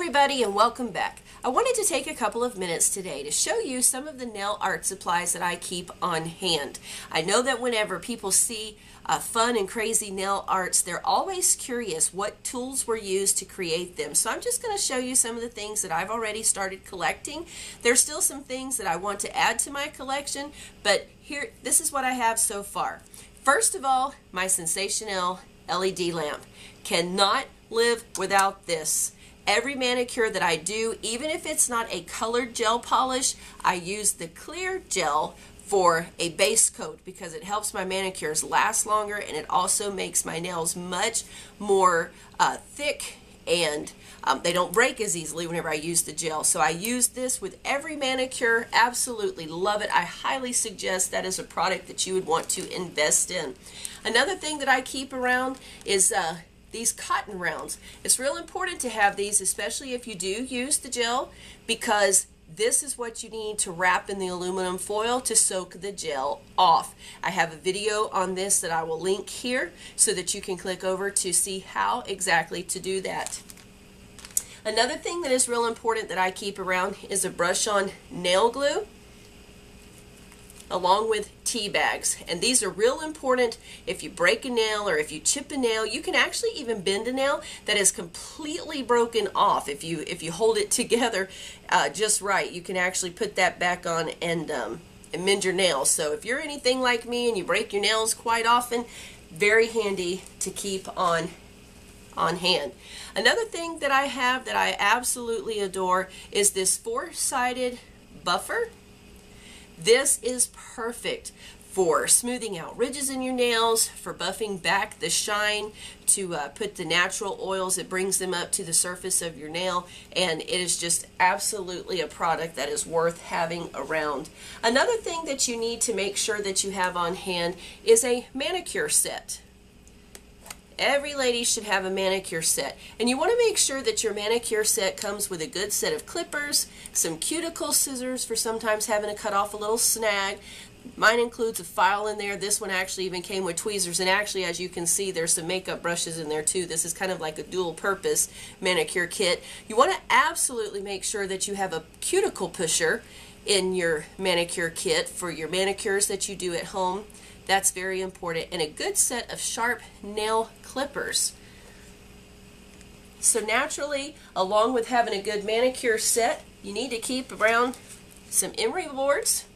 everybody, and welcome back. I wanted to take a couple of minutes today to show you some of the nail art supplies that I keep on hand. I know that whenever people see fun and crazy nail arts, they're always curious what tools were used to create them. So I'm just going to show you some of the things that I've already started collecting. There's still some things that I want to add to my collection, but here, this is what I have so far. First of all, my Sensational LED lamp. Cannot live without this. Every manicure that I do, even if it's not a colored gel polish, I use the clear gel for a base coat because it helps my manicures last longer, and it also makes my nails much more thick, and they don't break as easily whenever I use the gel. So I use this with every manicure. Absolutely love it. I highly suggest that is a product that you would want to invest in. Another thing that I keep around is these cotton rounds. It's real important to have these, especially if you do use the gel, because this is what you need to wrap in the aluminum foil to soak the gel off. I have a video on this that I will link here so that you can click over to see how exactly to do that. Another thing that is real important that I keep around is a brush-on nail glue, along with tea bags. And these are real important if you break a nail or if you chip a nail. You can actually even bend a nail that is completely broken off. If you hold it together just right, you can actually put that back on and mend your nails. So if you're anything like me and you break your nails quite often, very handy to keep on hand. Another thing that I have that I absolutely adore is this four-sided buffer. This is perfect for smoothing out ridges in your nails, for buffing back the shine, to put the natural oils, it brings them up to the surface of your nail, and it is just absolutely a product that is worth having around. Another thing that you need to make sure that you have on hand is a manicure set. Every lady should have a manicure set, and you want to make sure that your manicure set comes with a good set of clippers, some cuticle scissors for sometimes having to cut off a little snag. Mine includes a file in there. This one actually even came with tweezers, and actually, as you can see, there's some makeup brushes in there too. This is kind of like a dual purpose manicure kit. You want to absolutely make sure that you have a cuticle pusher in your manicure kit for your manicures that you do at home. That's very important, and a good set of sharp nail clippers. So naturally, along with having a good manicure set, you need to keep around some Emery Boards.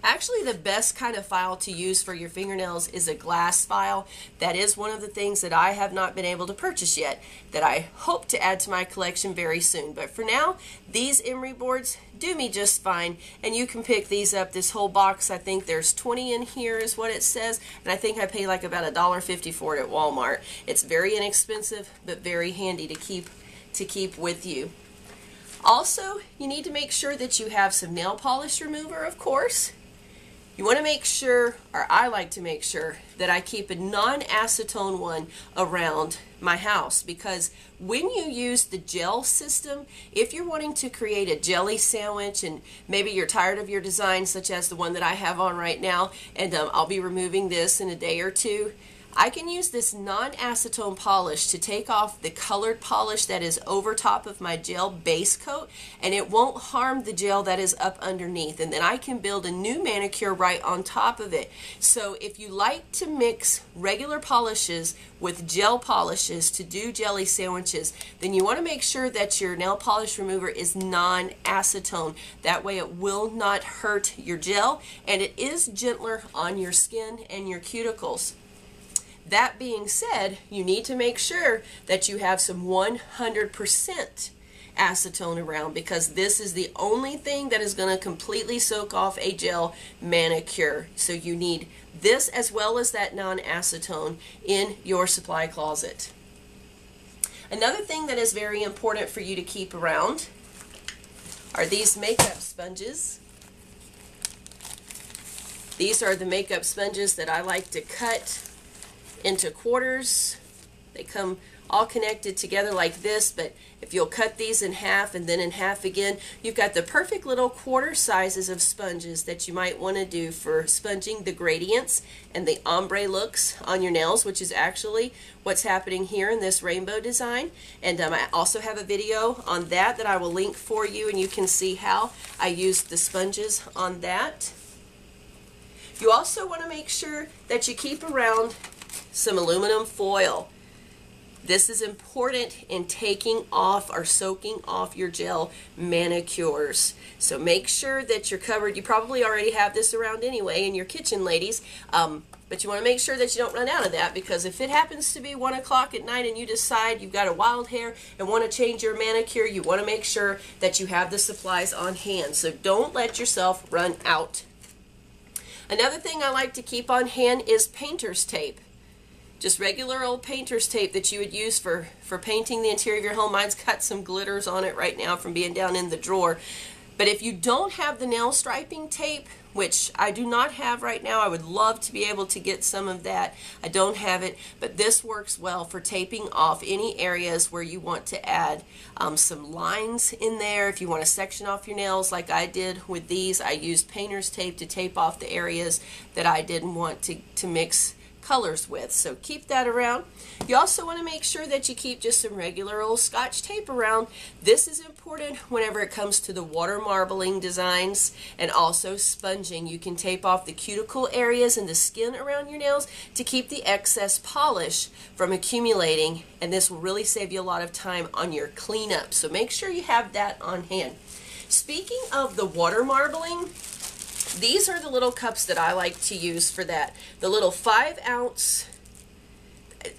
Actually, the best kind of file to use for your fingernails is a glass file. That is one of the things that I have not been able to purchase yet, that I hope to add to my collection very soon. But for now, these Emery Boards do me just fine, and you can pick these up. This whole box, I think there's 20 in here is what it says, and I think I pay like about $1.50 for it at Walmart. It's very inexpensive, but very handy to keep with you. Also, you need to make sure that you have some nail polish remover, of course. You want to make sure, or I like to make sure, that I keep a non-acetone one around my house, because when you use the gel system, if you're wanting to create a jelly sandwich and maybe you're tired of your design, such as the one that I have on right now, and I'll be removing this in a day or two, I can use this non-acetone polish to take off the colored polish that is over top of my gel base coat, and it won't harm the gel that is up underneath, and then I can build a new manicure right on top of it. So if you like to mix regular polishes with gel polishes to do jelly sandwiches, then you want to make sure that your nail polish remover is non-acetone. That way it will not hurt your gel, and it is gentler on your skin and your cuticles. That being said, you need to make sure that you have some 100% acetone around, because this is the only thing that is going to completely soak off a gel manicure. So you need this as well as that non-acetone in your supply closet. Another thing that is very important for you to keep around are these makeup sponges. These are the makeup sponges that I like to cut into quarters. They come all connected together like this, but if you'll cut these in half and then in half again, you've got the perfect little quarter sizes of sponges that you might want to do for sponging the gradients and the ombre looks on your nails, which is actually what's happening here in this rainbow design. And I also have a video on that I will link for you, and you can see how I used the sponges on that. You also want to make sure that you keep around some aluminum foil. This is important in taking off or soaking off your gel manicures. So make sure that you're covered. You probably already have this around anyway in your kitchen, ladies. But you want to make sure that you don't run out of that, because if it happens to be 1 o'clock at night and you decide you've got a wild hair and want to change your manicure, you want to make sure that you have the supplies on hand. So don't let yourself run out. Another thing I like to keep on hand is painter's tape. Just regular old painter's tape that you would use for painting the interior of your home. Mine's got some glitters on it right now from being down in the drawer. But if you don't have the nail striping tape, which I do not have right now, I would love to be able to get some of that. I don't have it, but this works well for taping off any areas where you want to add some lines in there. If you want to section off your nails like I did with these, I used painter's tape to tape off the areas that I didn't want to mix colors with. So keep that around. You also want to make sure that you keep just some regular old Scotch tape around. This is important whenever it comes to the water marbling designs and also sponging. You can tape off the cuticle areas and the skin around your nails to keep the excess polish from accumulating, and this will really save you a lot of time on your cleanup. So make sure you have that on hand. Speaking of the water marbling, these are the little cups that I like to use for that. The little 5-ounce,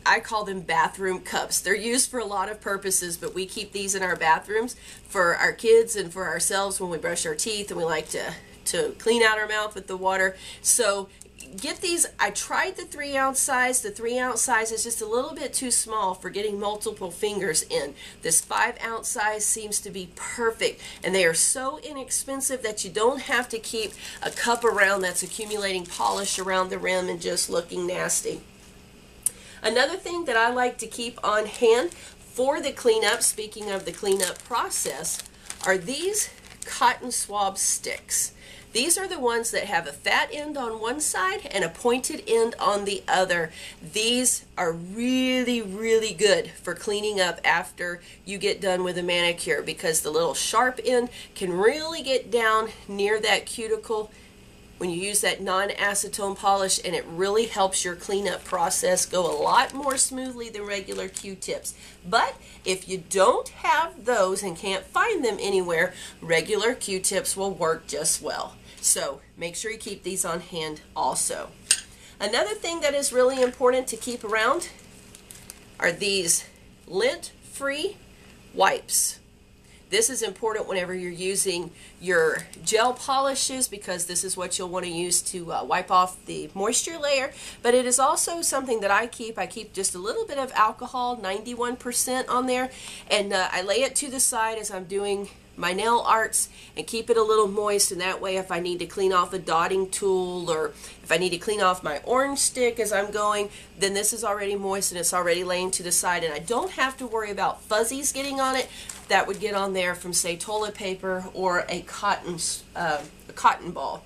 I call them bathroom cups. They're used for a lot of purposes, but we keep these in our bathrooms for our kids and for ourselves when we brush our teeth and we like to clean out our mouth with the water. So get these. I tried the 3-ounce size. The 3-ounce size is just a little bit too small for getting multiple fingers in. This 5-ounce size seems to be perfect, and they are so inexpensive that you don't have to keep a cup around that's accumulating polish around the rim and just looking nasty. Another thing that I like to keep on hand for the cleanup, speaking of the cleanup process, are these cotton swab sticks. These are the ones that have a fat end on one side and a pointed end on the other. These are really, really good for cleaning up after you get done with a manicure, because the little sharp end can really get down near that cuticle when you use that non-acetone polish, and it really helps your cleanup process go a lot more smoothly than regular Q-tips. But if you don't have those and can't find them anywhere, regular Q-tips will work just well. So make sure you keep these on hand also. Another thing that is really important to keep around are these lint-free wipes. This is important whenever you're using your gel polishes, because this is what you'll want to use to wipe off the moisture layer. But it is also something that I keep. I keep just a little bit of alcohol, 91% on there, and I lay it to the side as I'm doing my nail arts and keep it a little moist, and that way if I need to clean off a dotting tool or if I need to clean off my orange stick as I'm going, then this is already moist and it's already laying to the side, and I don't have to worry about fuzzies getting on it that would get on there from, say, toilet paper or a cotton ball.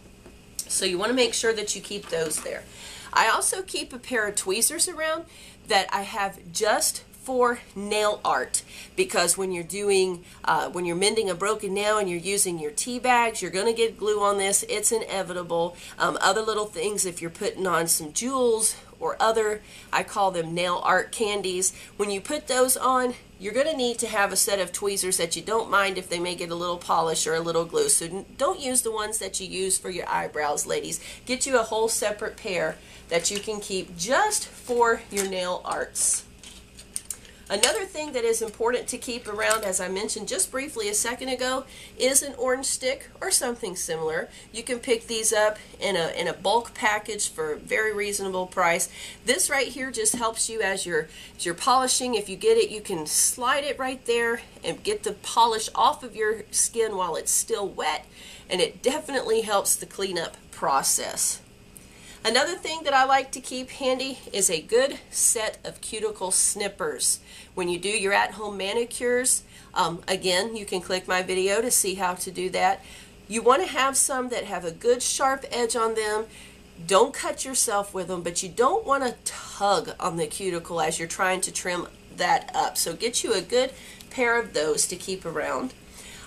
So you want to make sure that you keep those there. I also keep a pair of tweezers around that I have just for nail art, because when you're doing when you're mending a broken nail and you're using your tea bags, you're going to get glue on this. It's inevitable. Other little things, if you're putting on some jewels or other, I call them nail art candies, when you put those on, you're going to need to have a set of tweezers that you don't mind if they may get a little polish or a little glue. So don't use the ones that you use for your eyebrows, ladies. Get you a whole separate pair that you can keep just for your nail arts. Another thing that is important to keep around, as I mentioned just briefly a second ago, is an orange stick or something similar. You can pick these up in a bulk package for a very reasonable price. This right here just helps you as you're polishing. If you get it, you can slide it right there and get the polish off of your skin while it's still wet, and it definitely helps the cleanup process. Another thing that I like to keep handy is a good set of cuticle snippers. When you do your at-home manicures, again, you can click my video to see how to do that. You want to have some that have a good sharp edge on them. Don't cut yourself with them, but you don't want to tug on the cuticle as you're trying to trim that up. So get you a good pair of those to keep around.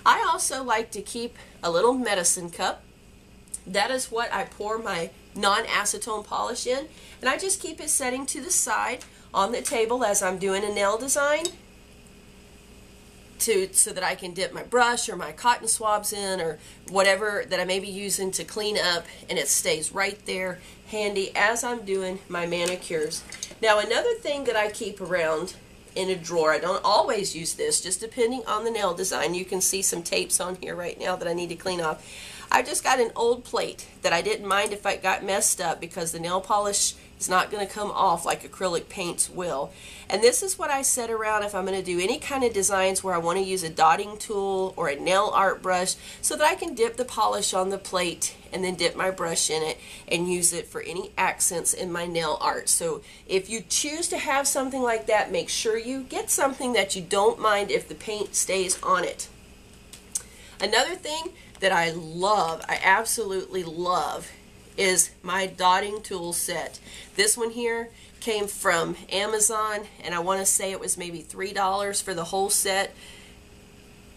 I also like to keep a little medicine cup. That is what I pour my non-acetone polish in, and I just keep it setting to the side on the table as I'm doing a nail design so that I can dip my brush or my cotton swabs in or whatever that I may be using to clean up, and it stays right there handy as I'm doing my manicures. Now, another thing that I keep around in a drawer, I don't always use this, just depending on the nail design. You can see some tapes on here right now that I need to clean off. I just got an old plate that I didn't mind if it got messed up because the nail polish is not going to come off like acrylic paints will. And this is what I set around if I'm going to do any kind of designs where I want to use a dotting tool or a nail art brush so that I can dip the polish on the plate and then dip my brush in it and use it for any accents in my nail art. So if you choose to have something like that, make sure you get something that you don't mind if the paint stays on it. Another thing that I love, I absolutely love, is my dotting tool set. This one here came from Amazon, and I want to say it was maybe $3 for the whole set.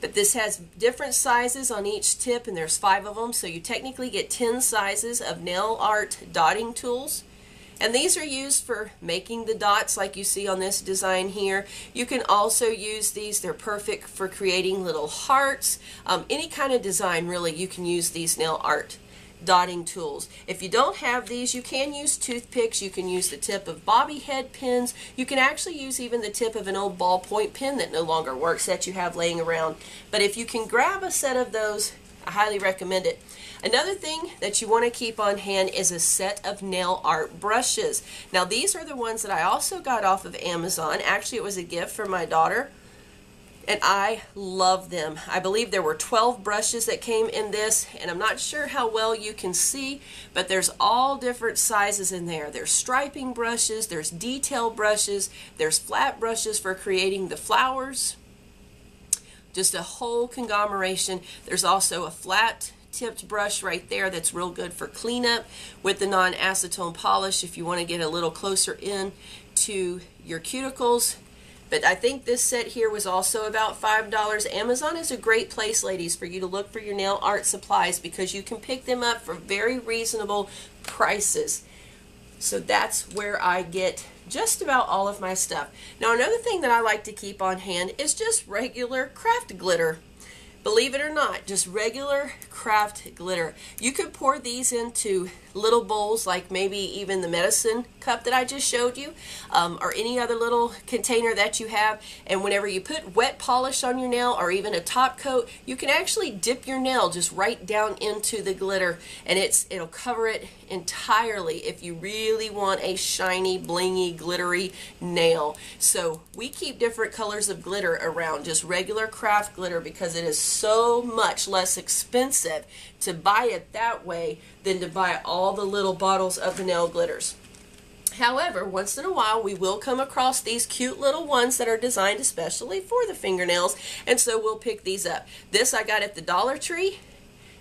But this has different sizes on each tip, and there's 5 of them, so you technically get 10 sizes of nail art dotting tools. And these are used for making the dots like you see on this design here. You can also use these. They're perfect for creating little hearts. Any kind of design, really, you can use these nail art dotting tools. If you don't have these, you can use toothpicks. You can use the tip of bobby head pins. You can actually use even the tip of an old ballpoint pen that no longer works that you have laying around. But if you can grab a set of those, I highly recommend it. Another thing that you want to keep on hand is a set of nail art brushes. Now, these are the ones that I also got off of Amazon. Actually, it was a gift from my daughter, and I love them. I believe there were 12 brushes that came in this, and I'm not sure how well you can see, but there's all different sizes in there. There's striping brushes, there's detail brushes, there's flat brushes for creating the flowers. Just a whole conglomeration. There's also a flat tipped brush right there that's real good for cleanup with the non-acetone polish if you want to get a little closer in to your cuticles. But I think this set here was also about $5. Amazon is a great place, ladies, for you to look for your nail art supplies because you can pick them up for very reasonable prices. So that's where I get just about all of my stuff. Now, another thing that I like to keep on hand is just regular craft glitter. Believe it or not, just regular craft glitter. You could pour these into little bowls, like maybe even the medicine cup that I just showed you, or any other little container that you have. And whenever you put wet polish on your nail or even a top coat, you can actually dip your nail just right down into the glitter, and it'll cover it entirely if you really want a shiny, blingy, glittery nail. So we keep different colors of glitter around, just regular craft glitter, because it is so much less expensive to buy it that way than to buy all the little bottles of the nail glitters. However, once in a while we will come across these cute little ones that are designed especially for the fingernails, and so we'll pick these up. This I got at the Dollar Tree,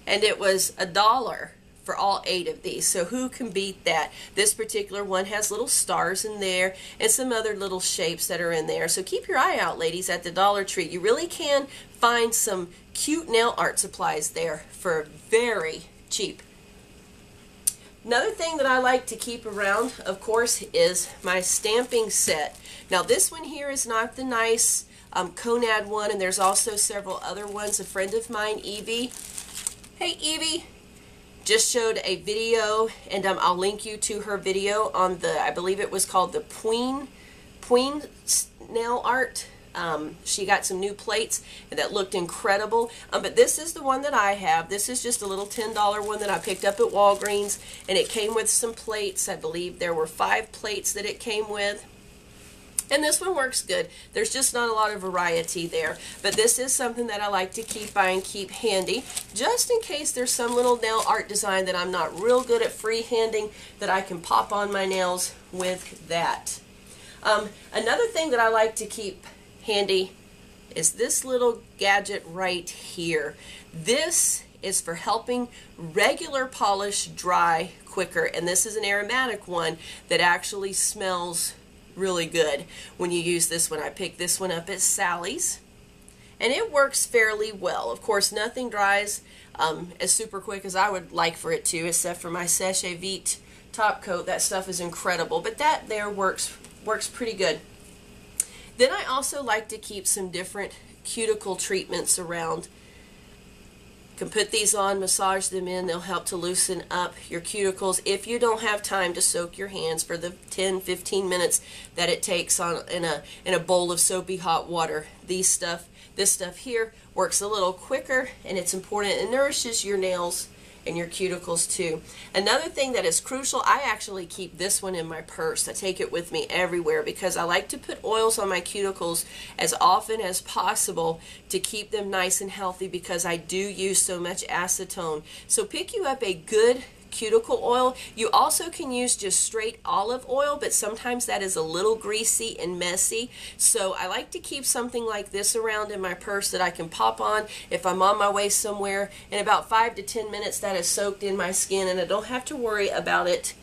and it was $1 for all 8 of these, so who can beat that? This particular one has little stars in there and some other little shapes that are in there, so keep your eye out, ladies, at the Dollar Tree. You really can find some cute nail art supplies there for very cheap. Another thing that I like to keep around, of course, is my stamping set. Now, this one here is not the nice Conad one, and there's also several other ones. A friend of mine, Evie, hey Evie, just showed a video, and I'll link you to her video on the, I believe it was called the Pween nail art. She got some new plates that looked incredible, but this is the one that I have. This is just a little $10 one that I picked up at Walgreens, and it came with some plates. I believe there were 5 plates that it came with. And this one works good. There's just not a lot of variety there. But this is something that I like to keep by and keep handy, just in case there's some little nail art design that I'm not real good at freehanding, that I can pop on my nails with that. Another thing that I like to keep handy is this little gadget right here. This is for helping regular polish dry quicker, and this is an aromatic one that actually smells really good when you use this one. I picked this one up at Sally's, and it works fairly well. Of course, nothing dries as super quick as I would like for it to, except for my Sèche Vite top coat. That stuff is incredible, but that there works pretty good. Then I also like to keep some different cuticle treatments around. You can put these on, massage them in. They'll help to loosen up your cuticles if you don't have time to soak your hands for the 10-15 minutes that it takes in a bowl of soapy hot water. This stuff here works a little quicker, and it's important. It nourishes your nails and your cuticles too. Another thing that is crucial, I actually keep this one in my purse. I take it with me everywhere because I like to put oils on my cuticles as often as possible to keep them nice and healthy, because I do use so much acetone. So pick you up a good cuticle oil. You also can use just straight olive oil, but sometimes that is a little greasy and messy. So I like to keep something like this around in my purse that I can pop on if I'm on my way somewhere. In about 5 to 10 minutes that is soaked in my skin, and I don't have to worry about it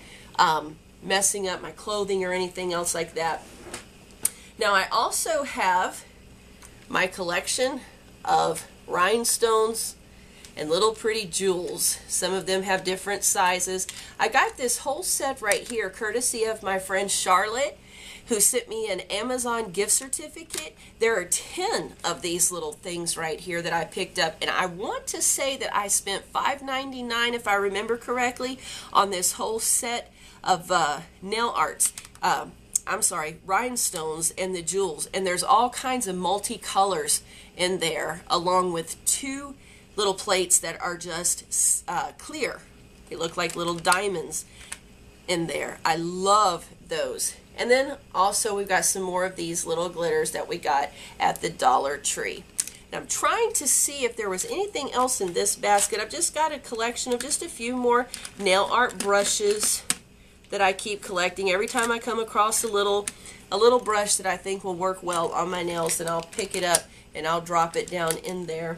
messing up my clothing or anything else like that. Now I also have my collection of rhinestones and little pretty jewels. Some of them have different sizes. I got this whole set right here courtesy of my friend Charlotte, who sent me an Amazon gift certificate. There are 10 of these little things right here that I picked up, and I want to say that I spent $5.99, if I remember correctly, on this whole set of nail arts. I'm sorry, rhinestones and the jewels, and there's all kinds of multicolors in there, along with 2 little plates that are just clear. They look like little diamonds in there. I love those. And then also we've got some more of these little glitters that we got at the Dollar Tree. And I'm trying to see if there was anything else in this basket. I've just got a collection of just a few more nail art brushes that I keep collecting. Every time I come across a little brush that I think will work well on my nails, then I'll pick it up and I'll drop it down in there.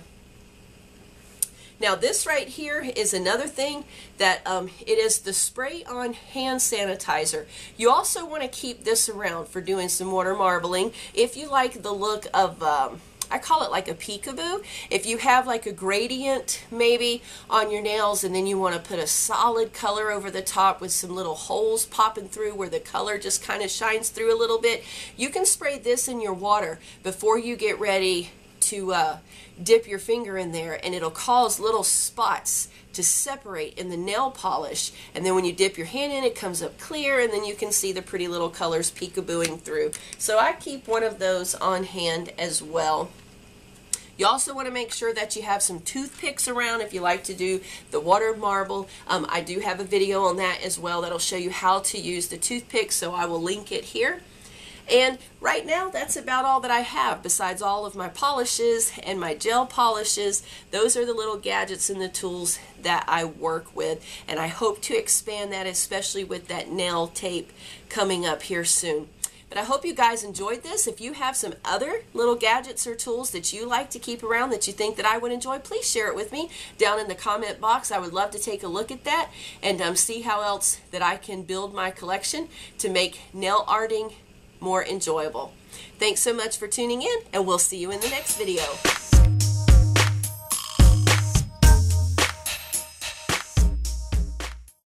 Now this right here is another thing that it is the spray-on hand sanitizer. You also want to keep this around for doing some water marbling. If you like the look of, I call it like a peekaboo. If you have like a gradient maybe on your nails, and then you want to put a solid color over the top with some little holes popping through where the color just kind of shines through a little bit, you can spray this in your water before you get ready to dip your finger in there, and it'll cause little spots to separate in the nail polish, and then when you dip your hand in, it comes up clear, and then you can see the pretty little colors peekabooing through. So I keep one of those on hand as well. You also want to make sure that you have some toothpicks around if you like to do the water marble. I do have a video on that as well that'll show you how to use the toothpicks, so I will link it here. And right now, that's about all that I have, besides all of my polishes and my gel polishes. Those are the little gadgets and the tools that I work with, and I hope to expand that, especially with that nail tape coming up here soon. But I hope you guys enjoyed this. If you have some other little gadgets or tools that you like to keep around that you think that I would enjoy, please share it with me down in the comment box. I would love to take a look at that and see how else that I can build my collection to make nail arting more enjoyable. Thanks so much for tuning in, and we'll see you in the next video.